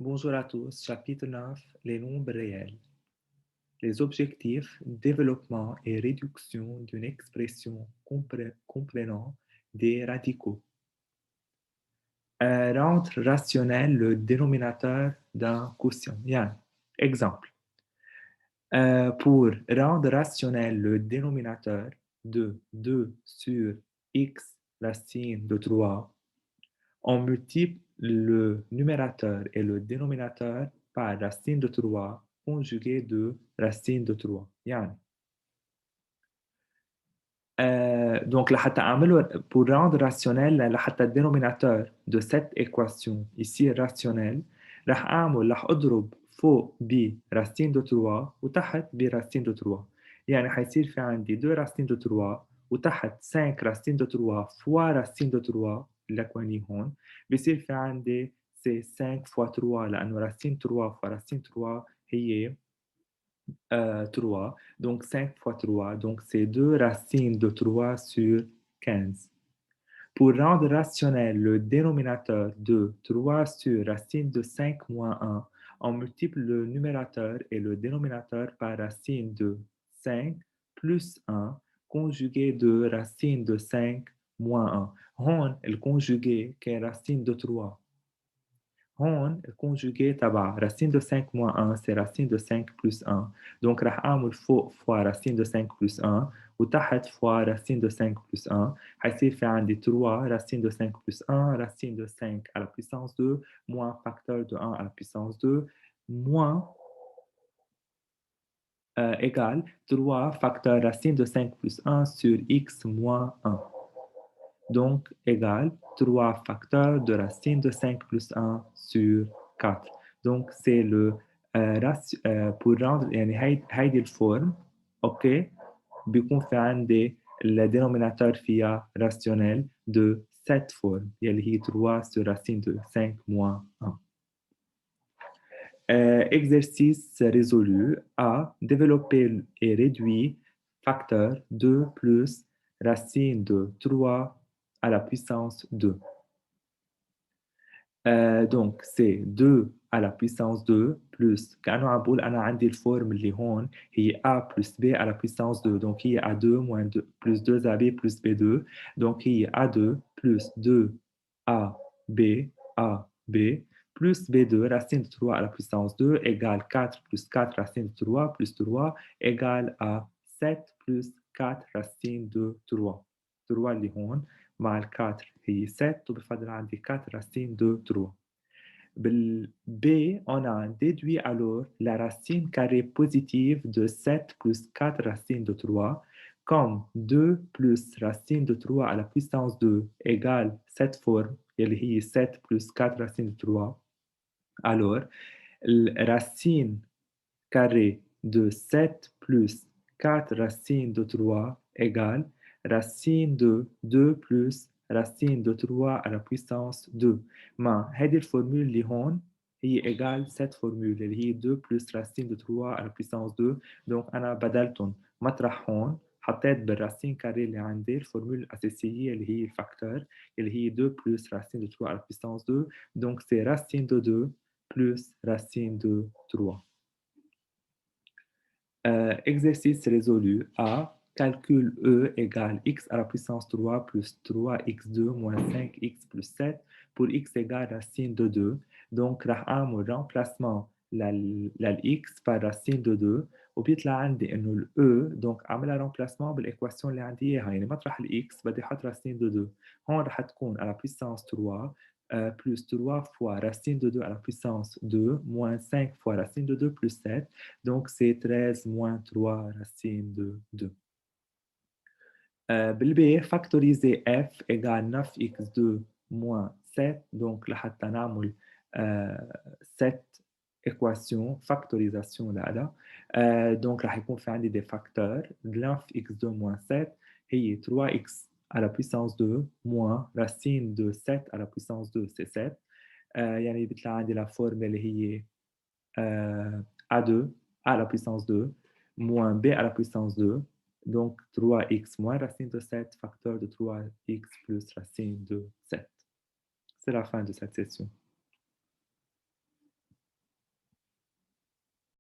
Bonjour à tous, chapitre 9, les nombres réels. Les objectifs, développement et réduction d'une expression comprenant des radicaux. Rendre rationnel le dénominateur d'un quotient. Bien, exemple. Pour rendre rationnel le dénominateur de 2 sur x racine de 3, on multiplie le numérateur et le dénominateur par racine de 3 conjugué de racine de 3. يعني donc لحتى أعمله pour rendre rationnel لحتى الدينوميناتور de cette équation ici rationnel راح أضرب فوق ب racine de 3 وتحت ب racine de 3 يعني حيصير في عندي 2 racine de 3 وتحت 5 racine de 3 fois racine de 3 الأكواني هون بيصير في عندي c'est 5 fois 3 لأنه racine 3 fois racine 3 هي 3. Donc 5 fois 3, donc c'est 2 racines de 3 sur 15. Pour rendre rationnel le dénominateur de 3 sur racine de 5 moins 1, on multiplie le numérateur et le dénominateur par racine de 5 plus 1 conjugué de racine de 5 moins 1. هون الconjugué qui est racine de 3. هون الconjugué تبع racine de 5 moins 1 c'est racine de 5 plus 1. Donc راح أعمل فوق fois racine de 5 plus 1 وتحت fois racine de 5 plus 1 حيصير في عندي 3 racine de 5 plus 1 racine de 5 à la puissance 2 moins facteur de 1 à la puissance 2 moins égale 3 facteur racine de 5 plus 1 sur x moins 1. Donc égale 3 facteurs de racine de 5 plus 1 sur 4. Donc c'est le pour rendre يعني هيدي الفورم اوكي بيكون في عندي الدينوميناتور فيها rationnel de cette forme يلي هي 3 sur racine de 5 moins 1. Exercice résolu A. Développer et réduire facteur 2 plus racine de 3 à la puissance 2. Donc c'est 2 à la puissance 2 plus كأنه عم بقول أنا عندي الفورم اللي هون هي A plus B à la puissance 2 donc هي A2 moins 2 plus 2AB plus B2 donc هي A2 plus 2AB AB plus B2 racine de 3 à la puissance 2 égale 4 plus 4 racine de 3 plus 3 égale à 7 plus 4 racine de 3. 3 اللي هون مع ال 4 هي 7 وبفضل عندي 4 racine de 3. Bel B, on a déduit alors la racine carrée positive de 7 plus 4 racine de 3 comme 2 plus racine de 3 à la puissance 2 égale cette forme, اللي هي 7 plus 4 racine de 3. Alors, la racine carrée de 7 plus 4 racine de 3 égale racine de 2 plus racine de 3 à la puissance 2. ما هذه الفورمule اللي هون هي égale cette formule اللي هي 2 plus racine de 3 à la puissance 2. donc أنا بدلتهم مطرح هون حطيت بالرacine carrée اللي عندي الفورمule الأساسية اللي هي الفاكتور اللي هي 2 plus racine de 3 à la puissance 2. donc c'est racine de 2 plus racine de 3. Exercice résolu A. Calcul E égale x à la puissance 3 plus 3x2 moins 5x plus 7 pour x égale racine de 2. Donc راح أعمل remplacement للx par racine de 2 وبيطلع عندي إنه ال E donc أعملها remplacement بالإيكواسيون اللي عندي إياها يعني مطرح ال x بدي أحط racine de 2 هون راح تكون à la puissance 3 plus 3 fois racine de 2 à la puissance 2 moins 5 fois racine de 2 plus 7. Donc, c'est 13 moins 3 racine de 2. بالبي factoriser f égale 9x2 moins 7. Donc, لحتى نعمل cette équation factorisation لها donc راح يكون في عندي des facteurs 9x2 moins 7 هي 3x à la puissance 2 moins racine de 7 à la puissance 2 c'est 7 يعني بيطلع عندي la forme اللي هي A2 à la puissance 2 moins B à la puissance 2. Donc 3x moins racine de 7 facteur de 3x plus racine de 7. C'est la fin de cette session.